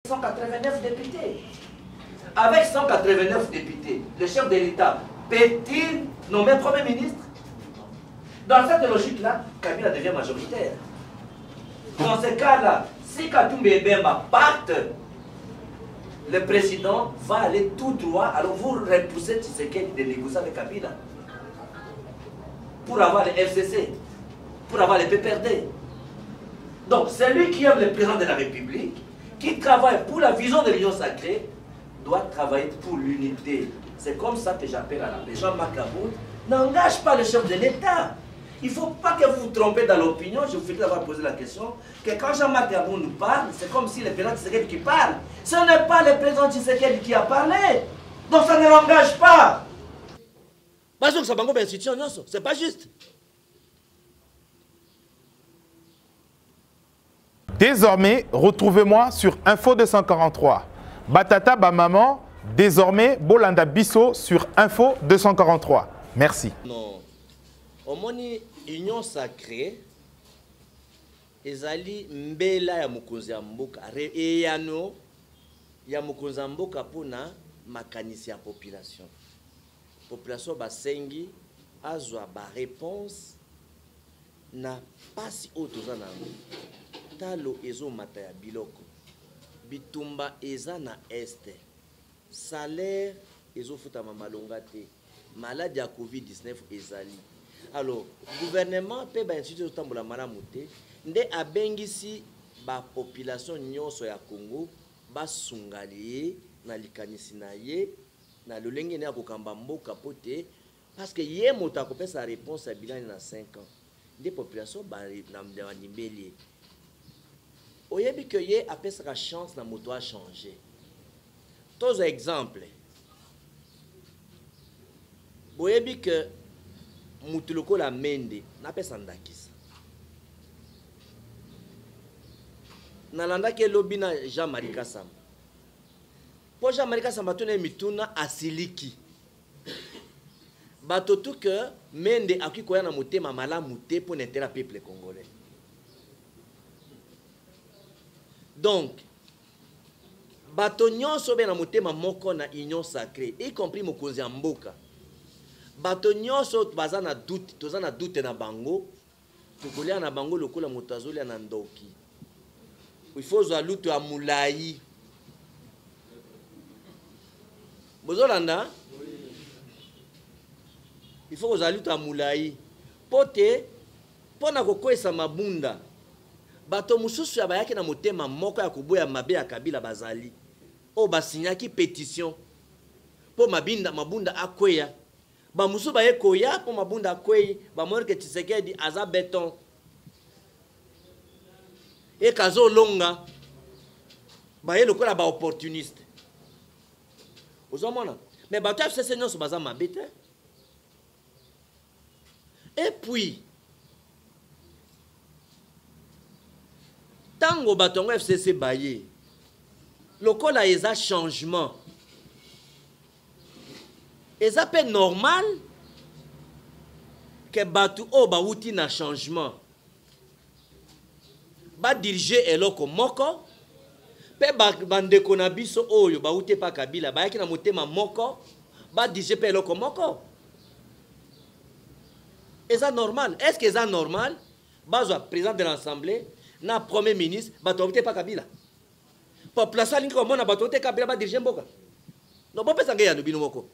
189 députés. Avec 189 députés, le chef de l'État peut-il nommer Premier ministre? Dans cette logique-là, Kabila devient majoritaire. Dans ce cas-là, si Katumbi et Bemba partent, le président va aller tout droit. Alors vous repoussez Tshisekedi de négocier avec Kabila pour avoir le FCC, pour avoir le PPRD. Donc, c'est lui qui aime le président de la République, qui travaille pour la vision de l'Union sacrée, doit travailler pour l'unité. C'est comme ça que j'appelle à la paix. Jean-Marc Aboud n'engage pas le chef de l'État. Il ne faut pas que vous vous trompez dans l'opinion. Je vous fais d'avoir posé la question que quand Jean-Marc Aboud nous parle, c'est comme si le président Tshisekedi qui parle. Ce n'est pas le président Tshisekedi qui a parlé. Donc ça ne l'engage pas. C'est pas juste. Désormais, retrouvez-moi sur Info 243. Batata Bamaman, désormais, Bolanda Bisso sur Info 243. Merci. Non. Au moni union sacrée, ezali mbela ya mukonzi ya mboka. Eyano ya mukonzi ya mboka pona makanisi ya population. Population basengi azwa ba réponse na pasi otoza nango. Talo ezo mata ya biloko. Bitumba eza na este. Salaire ezo futa mamalonga te. Maladie ya Covid-19 ezali. Alors, gouvernement peut ba institut tambola malamu te. Nde abengisi ba population nyonso ya Congo basungali na likanisi na ye na lolenge ne akokamba mboka pote parce que ye moto akopesa réponse ya bilan na 5 ans. Nde population ba na nimbeli. Oyebi que ye apesaka chance na moto a changer. Tous exemple. Oyebi que mutuloko la mende na pesa ndakisa. Nalanda ke lobina Jean-Marie Kassamba. Po Jean-Marie Kassamba tone mituna asiliki. Bato tout que mende akikoya na motema malamu te pour n'intérêt peuple congolais. Donc, bato nyonso be na motema moko na union sacrée, y compris mokonzi ya mboka. Bato nyonso baza na doute, toza na doute na bango, tokolia na bango lokola moto azolia na ndoki. Il faut zwa lutu ya mulai. Bozolanda? Il faut zwa lutu ya mulai. Pote, pona kokwesa mabunda. Bato mususu ya bayaki na motema moko ya kuboya mabe ya Kabila bazali. O basinyaki pétition. Po mabunda akweya. Ba musu baye koya po mabunda akwei. Ba morke Tshisekedi aza béton. E kazo longa. Baye lokola ba opportuniste. Ozomona. Mais bato ya FCC nyonso baza mabe te. Et puis tango batongo FCC baye lokola eza changement eza pe normal que batu o bauti na changement ba diriger eloko moko pe bandeko na biso oyo bauti pa Kabila bayaki na motema moko ba diriger pe eloko moko eza normal. Est-ce que eza normal bazwa président de l'Assemblée na premier ministre bato pa Kabila population alingi komona bato te Kabila ba diriger mboka? Non, bon pesa ngaya no bino moko.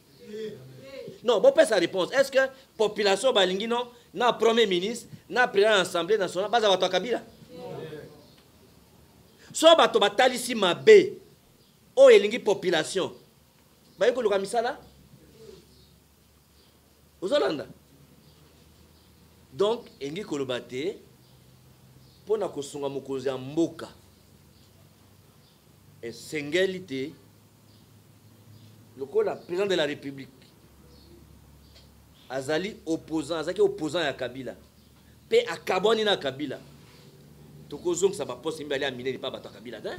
Non, bon pesa réponse. Est-ce que population balingi non na premier ministre na président de l'Assemblée nationale baza bato Kabila? So bato batalisi mabe o elingi population ba yiko luka misala ozolanda. Donc engi kolobate pona kosunga mokonzi ya mboka esengeli lokola président de la République azali opposant ya Kabila pe akaboni na Kabila tokozongisa ba poste mbali ya mineli pa bato Kabila te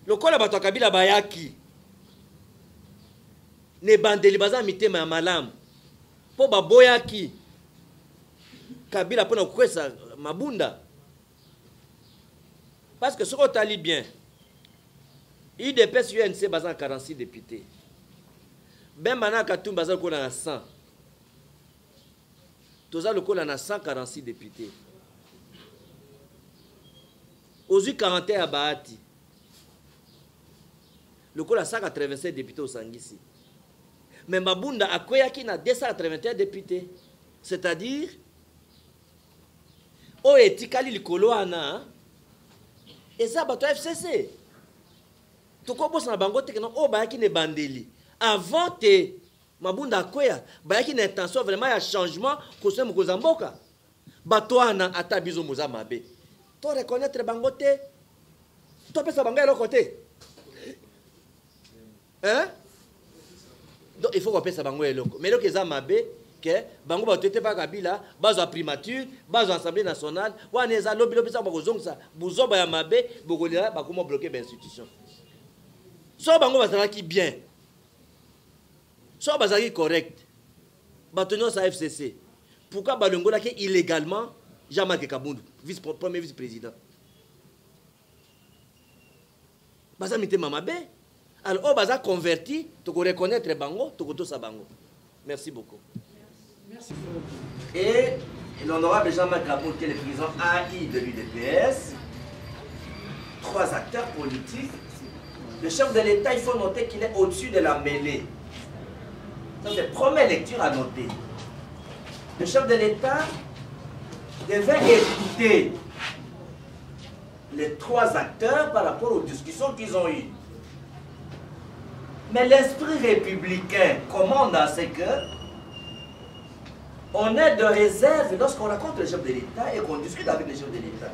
lokola bato Kabila bayaki ne bandeli baza mitema ya malamu po baboyaki Kabila pona kwesa mabunda. Parce que ce qu'on t'a dit bien, UDPS UNC baza 46 députés. Bemba na Katumbi baza lokola na 100. Toza lokola na 146 députés. Ozui 41 à Bahati. Lokola 187 députés au Sangisi. Mais Mabunda akweyaki na 281 députés. C'est-à-dire, o etikali likolo ana, et ça bato FCC. Toko boss na bango tekena o bayaki ne bandeli. Avant te Mabunda akweya, bayaki na intention vraiment ya changement ko se Mokozamboka. Bato ana ata bizo moza mabe. To reconnaître bango te. To pesa bango ya côté. Hein? Donc il faut qu'on pèse bango eloko. Mais eloko eza mabe que bango ba tete pa Kabila, bazo primature, bazo assemblée nationale, wana eza lobi sa ba kozongsa, buzoba ya mabe, bokolela ba comment bloquer ba institution. So bango bazalaki bien. So bazalaki correct. Batonyo sa FCC. Pourquoi balongola ke illégalement Jean-Marc Kabundu, premier vice-président. Bazamite mamabe. Alors, on va converti, tu peux reconnaître Bango, tu peux Bango. Merci beaucoup. Merci. Et l'honorable Jean-Marc Kabundu, qui est le président AI de l'UDPS, 3 acteurs politiques. Le chef de l'État, il faut noter qu'il est au-dessus de la mêlée. Ça, c'est la première lecture à noter. Le chef de l'État devait écouter les 3 acteurs par rapport aux discussions qu'ils ont eues. Mais l'esprit républicain commande à ce que on ait de réserve lorsqu'on rencontre le chef de l'État et qu'on discute avec le chef de l'État.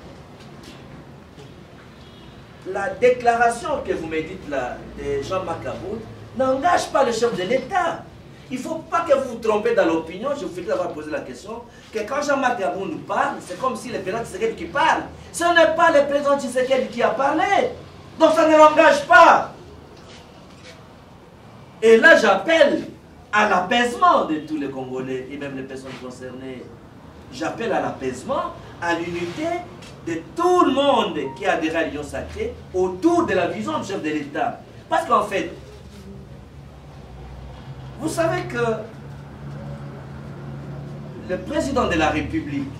La déclaration que vous me dites là de Jean-Marc Kabundu n'engage pas le chef de l'État. Il ne faut pas que vous vous trompez dans l'opinion. Je vous fais d'avoir posé la question que quand Jean-Marc Kabundu nous parle, c'est comme si le président Tshisekedi qui parle. Ce n'est pas le président Tshisekedi qui a parlé. Donc ça ne l'engage pas. Et là, j'appelle à l'apaisement de tous les Congolais et même les personnes concernées. J'appelle à l'apaisement, à l'unité de tout le monde qui a adhéré à l'Union sacrée autour de la vision du chef de l'État. Parce qu'en fait, vous savez que le président de la République,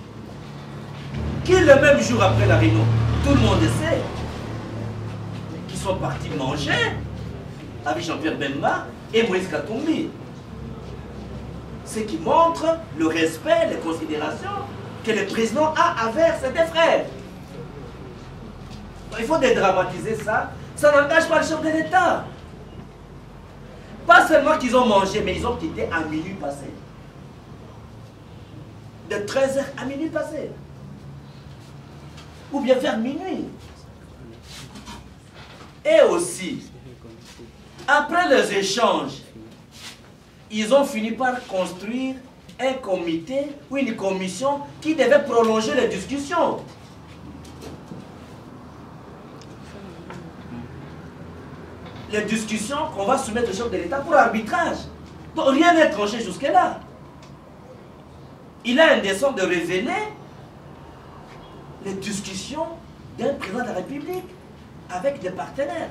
qui le même jour après la réunion, tout le monde sait, qui sont partis manger avec Jean-Pierre Bemba et Moïse Katumbi. Ce qui montre le respect, les considérations que le président a envers ses deux frères. Il faut dédramatiser ça. Ça n'engage pas le chef de l'État. Pas seulement qu'ils ont mangé, mais ils ont quitté à minuit passé. De 13h à minuit passé. Ou bien vers minuit. Et aussi, après les échanges, ils ont fini par construire un comité ou une commission qui devait prolonger les discussions. Les discussions qu'on va soumettre au chef de l'État pour arbitrage. Donc rien n'est tranché jusque-là. Il a indécent de révéler les discussions d'un président de la République avec des partenaires.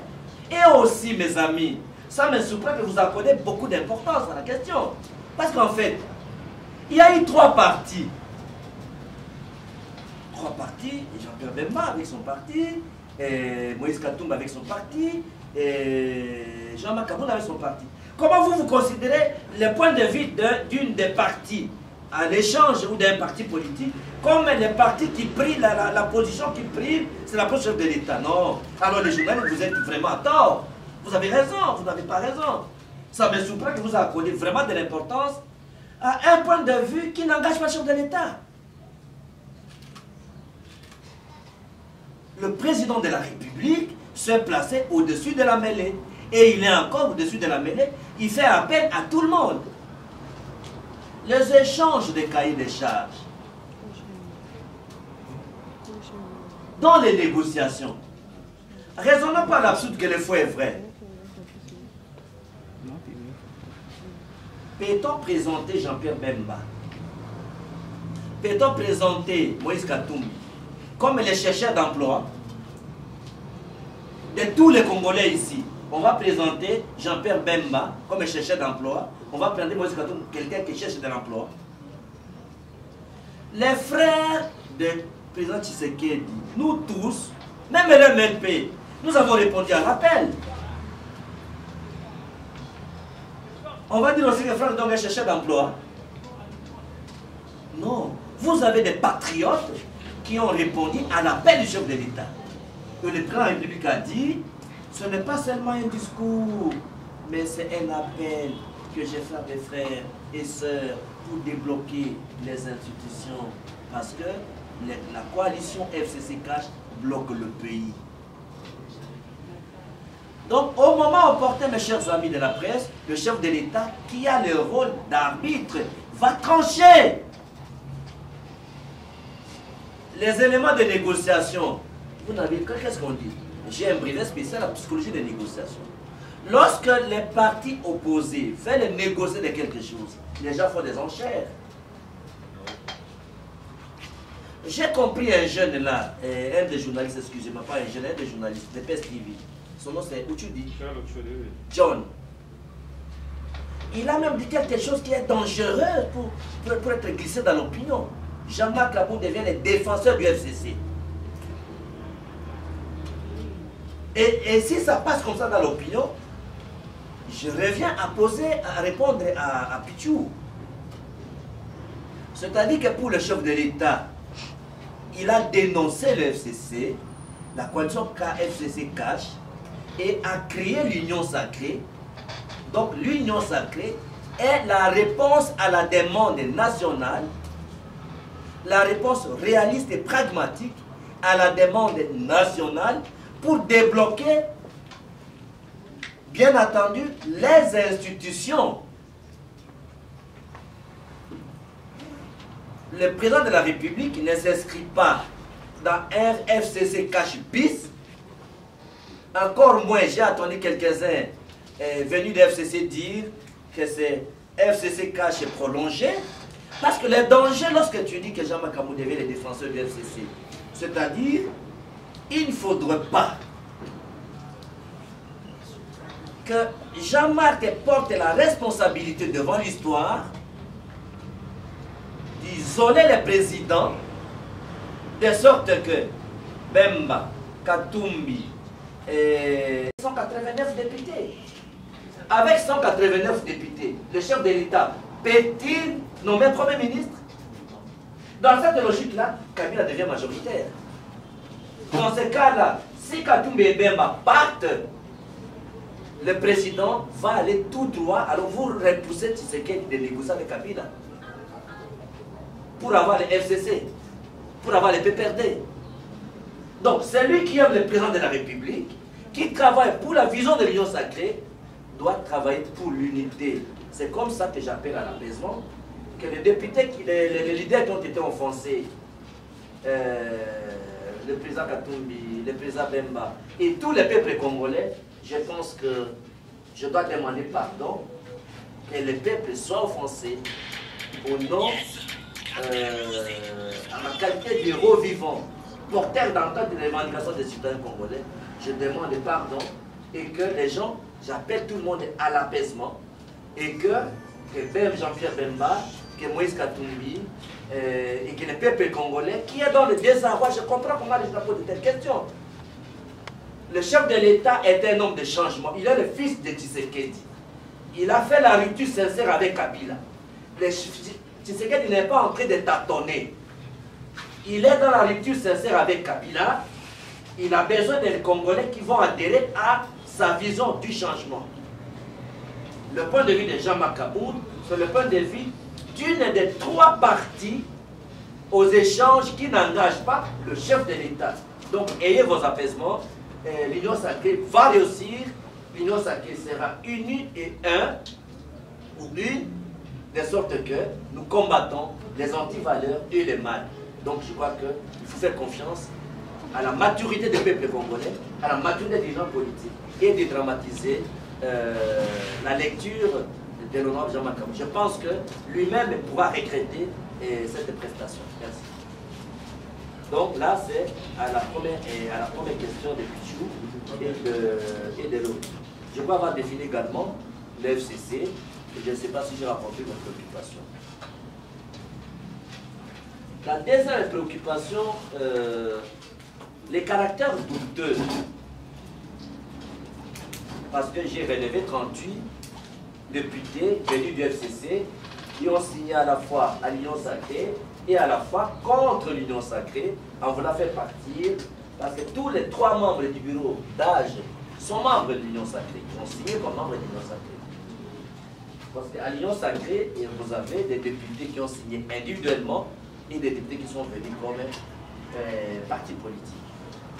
Et aussi, mes amis, ça me surprend que vous accordez beaucoup d'importance à la question. Parce qu'en fait, il y a eu 3 partis. 3 partis, Jean-Pierre Bemba avec son parti, et Moïse Katumbi avec son parti, et Jean-Marc Kabundu avec son parti. Comment vous considérez le point de vue d'une des parties à l'échange ou d'un parti politique comme les partis qui prient, la position qui prient, c'est la position de l'État? Non. Alors les journalistes, vous êtes vraiment à tort. Vous avez raison, vous n'avez pas raison. Ça me surprend que vous accordez vraiment de l'importance à un point de vue qui n'engage pas le chef de l'État. Le président de la République s'est placé au-dessus de la mêlée. Et il est encore au-dessus de la mêlée. Il fait appel à tout le monde. Les échanges des cahiers des charges, dans les négociations, raisonnons pas l'absurde que le faux est vrai. Peut-on présenter Jean-Pierre Bemba? Peut-on présenter Moïse Katumbi comme les chercheurs d'emploi? de tous les Congolais ici, on va présenter Jean-Pierre Bemba comme chercheur d'emploi. On va présenter Moïse Katumbi, quelqu'un qui cherche de l'emploi. Les frères de président Tshisekedi, nous tous, même le MLP, nous avons répondu à l'appel. On va dire aussi que les frères donc chercheurs d'emploi. Non, vous avez des patriotes qui ont répondu à l'appel du chef de l'État. Que le président de la République a dit, ce n'est pas seulement un discours, mais c'est un appel que j'ai fait à mes frères et sœurs pour débloquer les institutions. Parce que la coalition FCC Cash bloque le pays. Donc, au moment opportun, mes chers amis de la presse, le chef de l'État, qui a le rôle d'arbitre, va trancher les éléments de négociation. Vous n'avez qu'est-ce qu'on dit? J'ai un brevet spécial à la psychologie des négociations. Lorsque les partis opposés veulent négocier de quelque chose, les gens font des enchères. J'ai compris un jeune là, un des journalistes, excusez-moi, pas un jeune, un des journalistes de PES TV. Son nom c'est Uchudi. John. Il a même dit quelque chose qui est dangereux pour être glissé dans l'opinion. Jean-Marc Kabound devient le défenseur du FCC. Et si ça passe comme ça dans l'opinion, je reviens à répondre à Pichou. C'est-à-dire que pour le chef de l'État, il a dénoncé le FCC, la coalition FCC Cash, et a créé l'Union Sacrée. Donc l'Union Sacrée est la réponse à la demande nationale, la réponse réaliste et pragmatique à la demande nationale pour débloquer, bien entendu, les institutions. Le président de la République ne s'inscrit pas dans un FCC Cash bis. Encore moins, j'ai attendu quelques-uns venus de FCC dire que c'est FCC Cash est prolongé. Parce que le danger, lorsque tu dis que Jean-Marc Kabound devient le défenseur du FCC, c'est-à-dire, il ne faudrait pas que Jean-Marc porte la responsabilité devant l'histoire d'isoler les présidents de sorte que Bemba, Katumbi et 189 députés. Avec 189 députés, le chef de l'État peut-il nommer Premier ministre? Dans cette logique-là, Kabila devient majoritaire. Dans ce cas-là, si Katumbi et Bemba partent, le président va aller tout droit. Alors vous repoussez Tshisekedi de négocier avec Kabila pour avoir le FCC, pour avoir les PPRD. Donc c'est lui qui aime le président de la République, qui travaille pour la vision de l'Union Sacrée, doit travailler pour l'unité. C'est comme ça que j'appelle à l'apaisement, que les députés, les leaders qui ont été offensés, le président Katumbi, le président Bemba et tous les peuples congolais, je pense que je dois demander pardon, que les peuples soient offensés au nom, à ma qualité d'héros vivant, porteur d'entente des revendications des citoyens congolais. Je demande pardon et que les gens, j'appelle tout le monde à l'apaisement et que Jean-Pierre Bemba, que Moïse Katumbi et que le peuple congolais qui est dans le désarroi, je comprends comment les gens posent de telles questions. Le chef de l'État est un homme de changement. Il est le fils de Tshisekedi. Il a fait la rupture sincère avec Kabila. Tshisekedi n'est pas en train de tâtonner. Il est dans la rupture sincère avec Kabila. Il a besoin des Congolais qui vont adhérer à sa vision du changement. Le point de vue de Jean-Marc Kabound, c'est le point de vue d'une des trois parties aux échanges qui n'engagent pas le chef de l'État. Donc, ayez vos apaisements. L'Union Sacrée va réussir. L'Union Sacrée sera unie et un, ou une, de sorte que nous combattons les antivaleurs et les mal. Donc, je crois qu'il faut faire confiance à la maturité des peuples congolais, à la maturité des gens politiques et de dramatiser la lecture de l'honorable Jean-Marc Kabound. Je pense que lui-même pourra regretter cette prestation. Merci. Donc là, c'est à la première question de Pichou. et de l'autre. Je crois avoir défini également le FCC, et je ne sais pas si j'ai rapporté votre préoccupation. La deuxième préoccupation, les caractères douteux. Parce que j'ai relevé 38 députés venus du FCC qui ont signé à la fois à l'Union sacrée et à la fois contre l'Union sacrée en voulant faire partir, parce que tous les 3 membres du bureau d'âge sont membres de l'Union sacrée, qui ont signé comme membres de l'Union sacrée. Parce qu'à l'Union sacrée, vous avez des députés qui ont signé individuellement et des députés qui sont venus comme parti politique.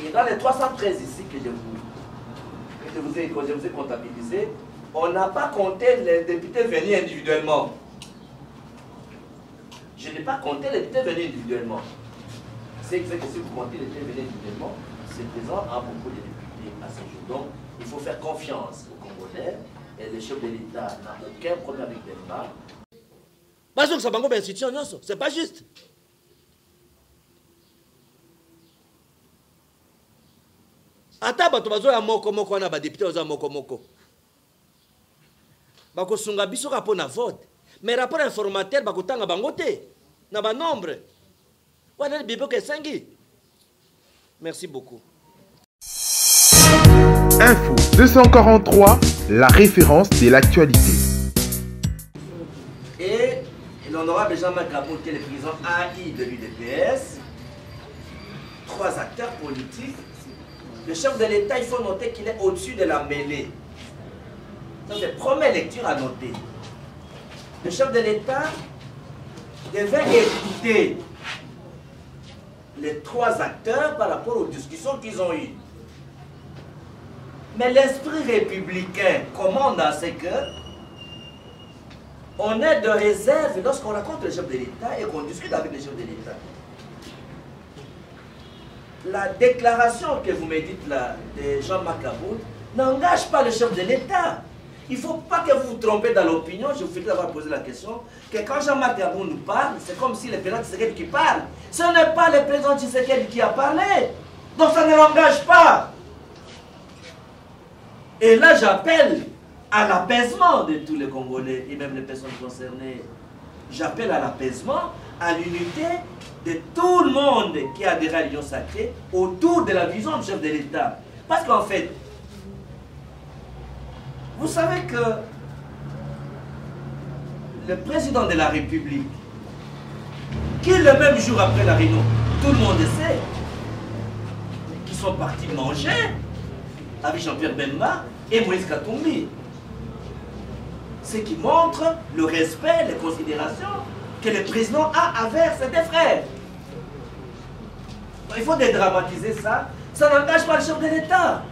Et dans les 313 ici que je vous ai comptabilisé, on n'a pas compté les députés venus individuellement. Je n'ai pas compté les députés venus individuellement. C'est que si vous comptez les députés venus individuellement, c'est présent à beaucoup de députés à ce jour. Donc, il faut faire confiance aux Congolais et le chef de l'État n'a aucun problème avec Demba. C'est pas juste. Ata bato bazoya moko na ba député oza moko. Bako sunga biso ka pona vote. Mais rapport informateur bako tanga bango te na ba nombre. Wana bibo ke sengi. Merci beaucoup. Info 243, la référence de l'actualité. Et l'honorable Jean-Marc Kabou, qui est le président AI de l'UDPS, 3 acteurs politiques. Le chef de l'État, il faut noter qu'il est au-dessus de la mêlée. Ça, c'est la première lecture à noter. Le chef de l'État devait écouter les 3 acteurs par rapport aux discussions qu'ils ont eues. Mais l'esprit républicain commande à ce que on ait de réserve lorsqu'on rencontre le chef de l'État et qu'on discute avec le chef de l'État. La déclaration que vous me dites là de Jean-Marc Kabou n'engage pas le chef de l'État. Il ne faut pas que vous vous trompez dans l'opinion. Je vous félicite d'avoir posé la question. Que quand Jean-Marc Kabou nous parle, c'est comme si le président Tshisekedi qui parle. Ce n'est pas le président Tshisekedi qui a parlé. Donc ça ne l'engage pas. Et là, j'appelle à l'apaisement de tous les Congolais et même les personnes concernées. J'appelle à l'apaisement, à l'unité de tout le monde qui a adhéré à l'Union sacrée autour de la vision du chef de l'État. Parce qu'en fait, vous savez que le président de la République, qui le même jour après la réunion, tout le monde sait, qui sont partis manger avec Jean-Pierre Bemba et Moïse Katumbi. Ce qui montre le respect, les considérations que le président a envers ses 2 frères. Il faut dédramatiser ça. Ça n'engage pas le chef de l'État.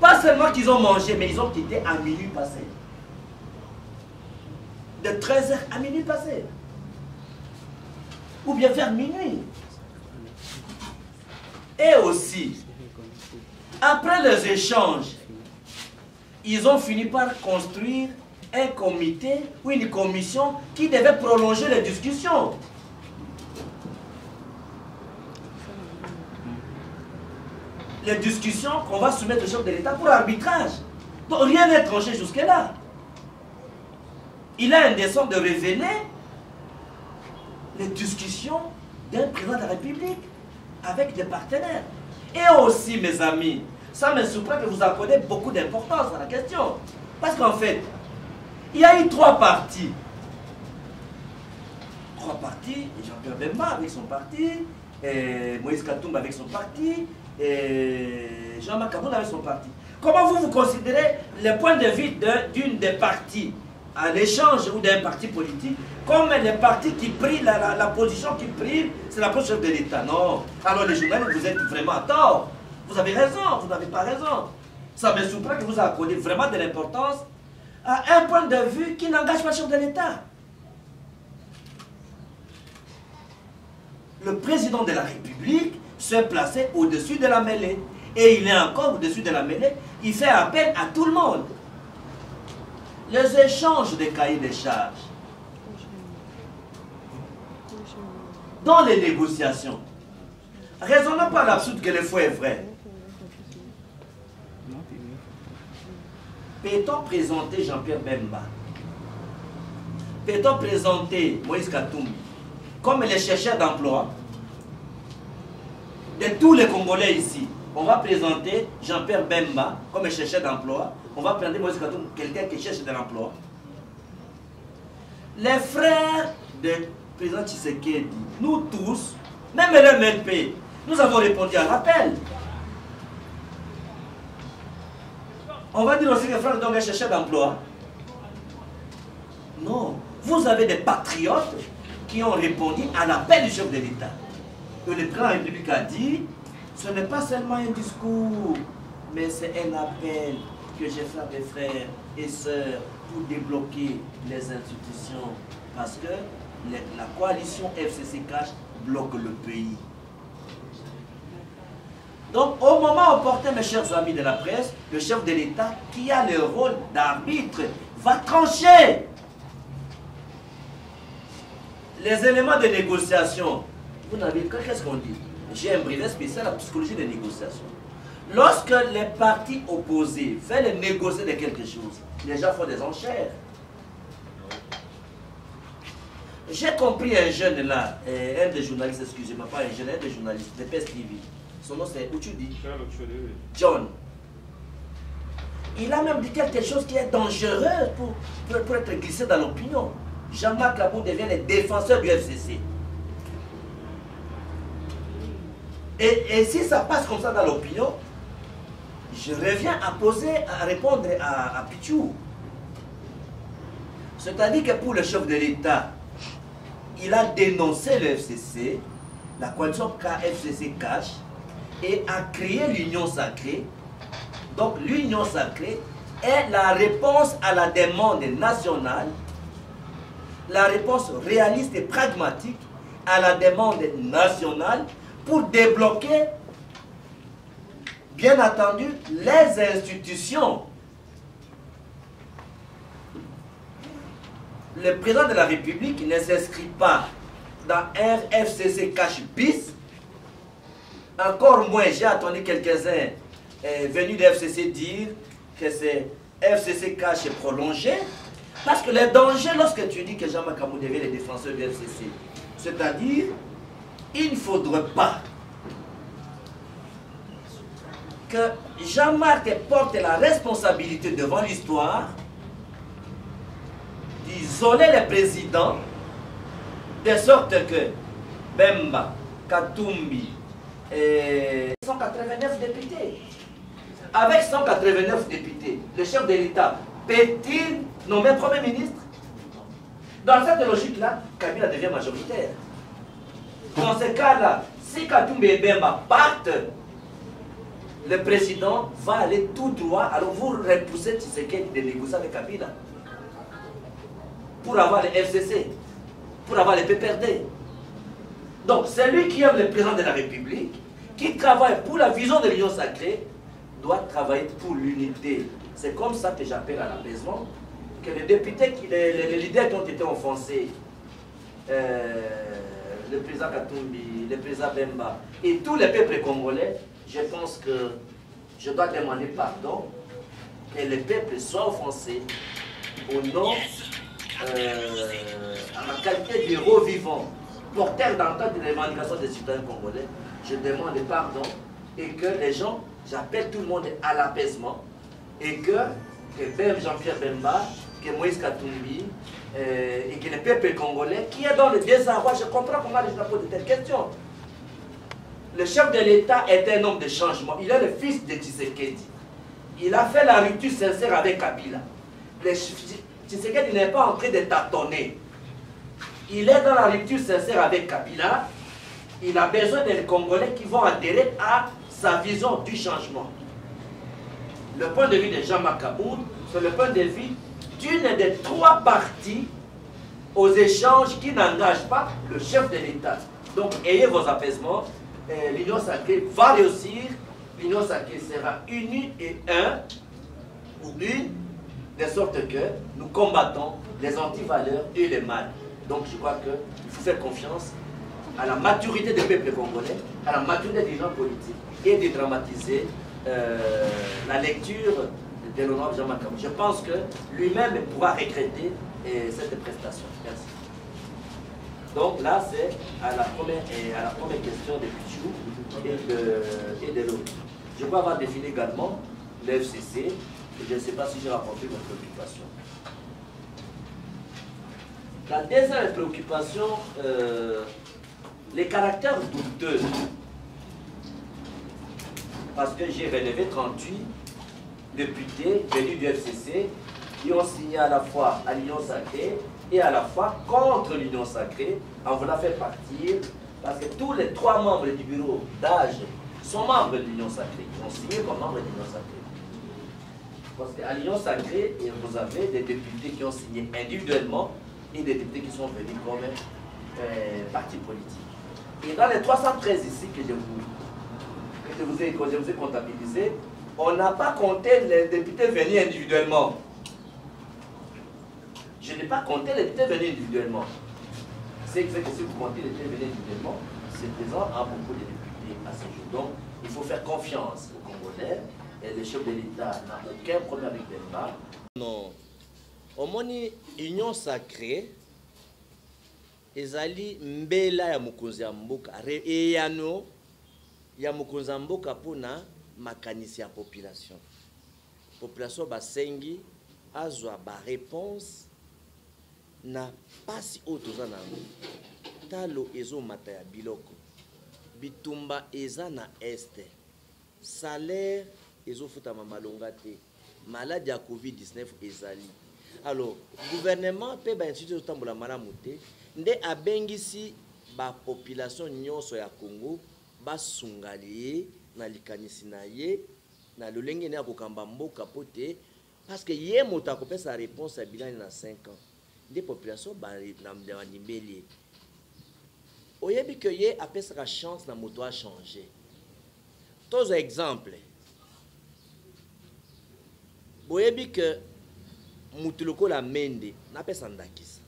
Pas seulement qu'ils ont mangé, mais ils ont quitté à minuit passé. De 13h à minuit passé. Ou bien vers minuit. Et aussi, après les échanges, ils ont fini par construire un comité ou une commission qui devait prolonger les discussions. Les discussions qu'on va soumettre au chef de l'État pour arbitrage. Donc rien n'est tranché jusque-là. Il a indécent de révéler les discussions d'un président de la République avec des partenaires. Et aussi, mes amis, ça me surprend que vous accordez beaucoup d'importance à la question. Parce qu'en fait, il y a eu 3 partis. 3 partis, Jean-Pierre Bemba avec son parti, et Moïse Katumbi avec son parti, et Jean-Marc Kabou avec son parti. Comment vous considérez le point de vue d'une des parties à l'échange ou d'un parti politique comme les partis qui prient, la position qui prient, c'est la position de l'État? Non. Alors les journalistes, vous êtes vraiment à tort. Vous avez raison, vous n'avez pas raison. Ça me surprend que vous accordez vraiment de l'importance à un point de vue qui n'engage pas le chef de l'État. Le président de la République s'est placé au-dessus de la mêlée. Et il est encore au-dessus de la mêlée. Il fait appel à tout le monde. Les échanges des cahiers des charges, dans les négociations, raisonnons pas l'absurde que le faux est vrai. Peut-on présenter Jean-Pierre Bemba? Peut-on présenter Moïse Katumbi comme les chercheurs d'emploi de tous les Congolais ici? On va présenter Jean-Pierre Bemba comme un chercheur d'emploi. On va présenter Moïse Katumbi, quelqu'un qui cherche de l'emploi. Les frères de président Tshisekedi, nous tous, même le MLP, nous avons répondu à l'appel. On va dire aussi que les frères donc un chercheur d'emploi. Non. Vous avez des patriotes qui ont répondu à l'appel du chef de l'État. Que le président de la République a dit, ce n'est pas seulement un discours, mais c'est un appel que j'ai fait à mes frères et sœurs pour débloquer les institutions. Parce que la coalition FCC Cash bloque le pays. Donc, au moment opportun, mes chers amis de la presse, le chef de l'État, qui a le rôle d'arbitre, va trancher les éléments de négociation. Vous n'avez qu'est-ce qu'on dit? J'ai un brevet spécial à la psychologie des négociations. Lorsque les partis opposés veulent négocier de quelque chose, les gens font des enchères. J'ai compris un jeune là, un des journalistes, excusez-moi, pas un jeune, un des journalistes de PES TV. Son nom c'est Uchudi. John. Il a même dit quelque chose qui est dangereux pour être glissé dans l'opinion. Jean-Marc Kabou devient le défenseur du FCC. Et si ça passe comme ça dans l'opinion, je reviens à répondre à Pichou. C'est-à-dire que pour le chef de l'État, il a dénoncé le FCC, la coalition FCC Cash, et a créé l'Union Sacrée. Donc l'Union Sacrée est la réponse à la demande nationale, la réponse réaliste et pragmatique à la demande nationale pour débloquer, bien entendu, les institutions. Le président de la République ne s'inscrit pas dans FCC Cash bis. Encore moins, j'ai entendu quelques-uns venus de FCC dire que c'est FCC Cash est prolongé. Parce que le danger, lorsque tu dis que Jean-Marc Kabou devient le défenseur du FCC, c'est-à-dire, il ne faudrait pas que Jean-Marc porte la responsabilité devant l'histoire d'isoler les présidents de sorte que Bemba, Katumbi et 189 députés. Avec 189 députés, le chef de l'État peut-il nommer Premier ministre? Dans cette logique-là, Kabila devient majoritaire. Dans ce cas-là, si Katumbi et Bemba partent, le président va aller tout droit. Alors vous repoussez Tshisekedi de négocier avec Kabila pour avoir les FCC, pour avoir les PPRD. Donc celui qui aime le président de la République, qui travaille pour la vision de l'Union Sacrée, doit travailler pour l'unité. C'est comme ça que j'appelle à l'apaisement, que les députés, les leaders qui ont été offensés, le président Katumbi, le président Bemba et tous les peuples congolais, je pense que je dois demander pardon, que les peuples soient offensés au nom, à ma qualité d'héros vivant, porteur d'entente des revendications des citoyens congolais. Je demande pardon et que les gens, j'appelle tout le monde à l'apaisement et que Jean-Pierre Bemba, que Moïse Katumbi et que les peuples congolais qui est dans le désarroi, je comprends comment les gens posent de telles questions. Le chef de l'État est un homme de changement. Il est le fils de Tshisekedi. Il a fait la rupture sincère avec Kabila. Tshisekedi n'est pas en train de tâtonner. Il est dans la rupture sincère avec Kabila. Il a besoin des Congolais qui vont adhérer à sa vision du changement. Le point de vue de Jean-Marc Kabou, c'est le point de vue d'une des trois parties aux échanges qui n'engagent pas le chef de l'État. Donc, ayez vos apaisements. L'Union Sacrée va réussir. L'Union Sacrée sera unie et un, ou une, de sorte que nous combattons les antivaleurs et les mal. Donc, je crois qu'il faut faire confiance à la maturité des peuples congolais, à la maturité des gens politiques et dédramatiser la lecture de l'honorable Jean-Marc Kabou. Je pense que lui-même pourra regretter cette prestation. Merci. Donc là, c'est à la première question de Pichou et de l'autre. Je crois avoir défini également le FCC, et je ne sais pas si j'ai rapporté votre préoccupation. La deuxième préoccupation, les caractères douteux. Parce que j'ai relevé 38 députés venus du FCC qui ont signé à la fois à l'Union sacrée et à la fois contre l'Union sacrée en voulant faire partir, parce que tous les 3 membres du bureau d'âge sont membres de l'Union sacrée, ils ont signé comme membres de l'Union sacrée. Parce qu'à l'Union sacrée, vous avez des députés qui ont signé individuellement et des députés qui sont venus comme parti politique. Et dans les 313 ici que je vous ai comptabilisé, on n'a pas compté les députés venus individuellement. Je n'ai pas compté les députés venus individuellement. C'est que si vous comptez les députés venus individuellement, c'est présent à beaucoup de députés à ce jour. Donc, il faut faire confiance aux Congolais et le chef de l'État n'a aucun problème avec Demba. Non. Au moni Union sacrée, ezali mbela ya mokonzi ya mboka eyano ya mokonzi ya mboka pona makanisi ya population. Population basengi azwa ba réponse na pasi otoza na talo ezo mata ya biloko bitumba eza na este salaire ezo futa mamalonga te maladie ya COVID-19 ezali. Alors gouvernement pe ba institution tambola malamu te nde abengisi ba population nyonso ya Congo basungali na likanisi na ye na lolenge ne akokamba mboka pote parce que ye moto akopesa réponse ya bilan na 5 ans des populations ba na nimbeli oyebi que ye apesaka chance na moto a changer. Tous exemple boyebi que mutu lokola mende napesa ndakisa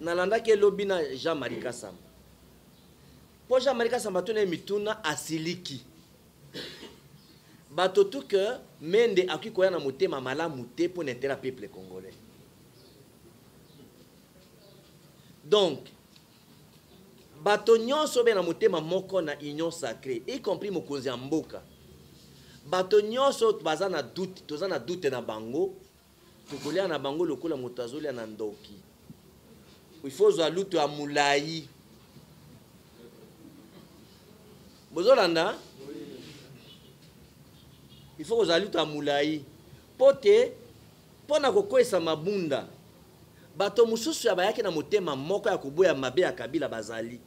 nalandaki elobi na Jean-Marie Kasamba po Jean-Marie Kasamba tuna mituna asiliki bato tout que mende akikoya na motema malamu te pour n'intérêt peuple congolais. Donc bato nyonso be na motema moko na union sacrée y compris mokonzi ya mboka bato nyonso baza na doute toza na doute na bango tukolia na bango lokola moto azolia na ndoki il faut zwa lutu ya mulai bozolanda il faut zwa lutu ya mulai pote pona kokwesa mabunda bato mususu ya bayaki na motema moko ya koboya mabe ya Kabila bazali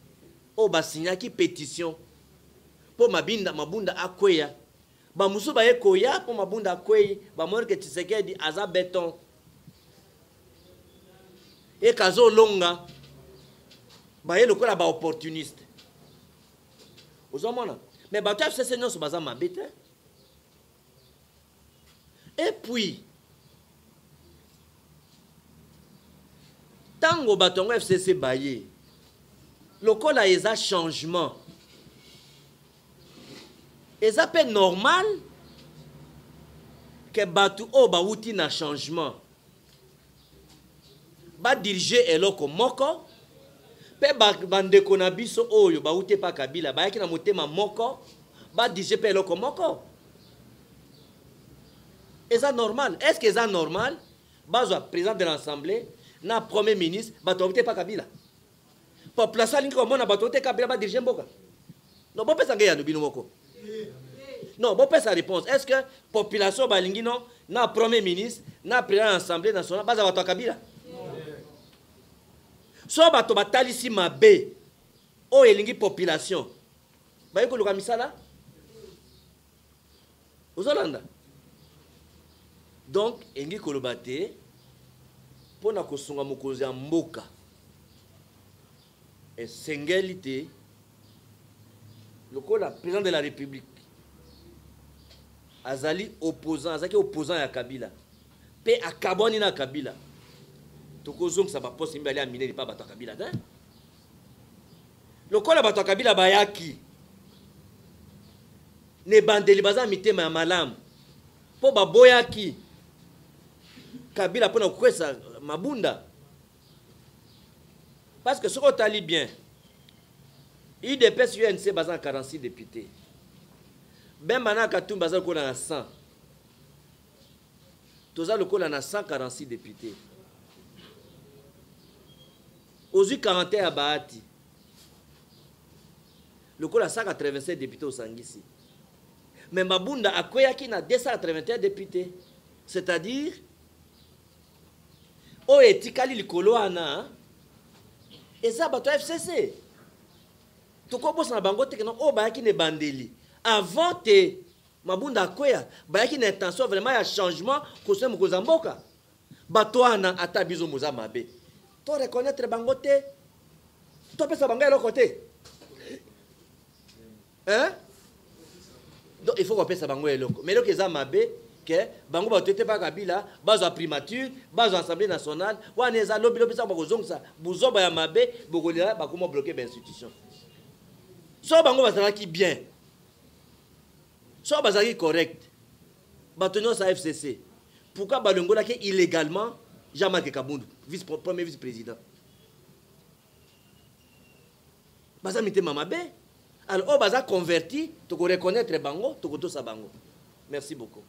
o basinyaki pétition po mabunda akweya ba musu ba yekoya po mabunda akwei ba morke Tshisekedi aza béton et kazo longa ba ye lokola ba opportuniste ozomona mais bato FCC nyonso baza mabe te. Et puis tango batongo FCC baye lokola eza changement eza pe normal que batu o bauti na changement ba diriger eloko moko pe bandeko na biso oyo bauti pa Kabila bayaki na motema moko ba diriger pe eloko moko eza normal. Est-ce que eza normal bazwa président de l'Assemblée na premier ministre bauti pa Kabila population lingi komona bauti Kabila ba diriger mboka non bo pesa ngaya no bino moko. Non, bon, pas sa réponse. Est-ce que la population balingi non na premier ministre, na président de l'Assemblée nationale, baza bato Kabila? So bato batalisi mabe, o elingi population. Ba yeko luka misala? Ozolanda. Donc, engi kolobate pona kosunga mokonzi ya mboka. Et sengelité lokola président de la République azali opposant azaki opposant ya Kabila pe akaboni na Kabila tokozong sa ba poste mbali amine pa bato Kabila te lokola bato Kabila bayaki ne bandeli baza mitema ya malamu po baboyaki Kabila pona kwesa mabunda parce que ce qu'on t'a dit bien IDPS UNC baza 46 députés ben bana Katumbi baza ko na 100 toza lokola na 146 députés ozui 41 ya Bahati lokola 187 députés au Sangisi mais mabunda akweyaki na 281 députés c'est-à-dire o etikali likolo wana eza bato FCC tokobosa na bango teke o bayaki ne bandeli avant te mabunda akweya bayaki na intention vraiment ya changement kosema mokonzi mboka bato wana ata biso moza mabe to reconnaître bango te to pesa bango eloko te hein donc il faut qu'on pesa bango eloko mais eloko eza mabe que bango bato te pa Kabila bazo primature bazo assemblée nationale wana eza lobi lobi sa bakozongisa buzoba ya mabe bokolela bakoma bloquer ba institution so bango bazalaki bien so bazalaki correct bato nyonso sa FCC pourquoi balongolaki illégalement Jean-Marc Kabundu premier vice-président baza mitema mabe alors baza converti to reconnaître bango to kotosa bango merci beaucoup.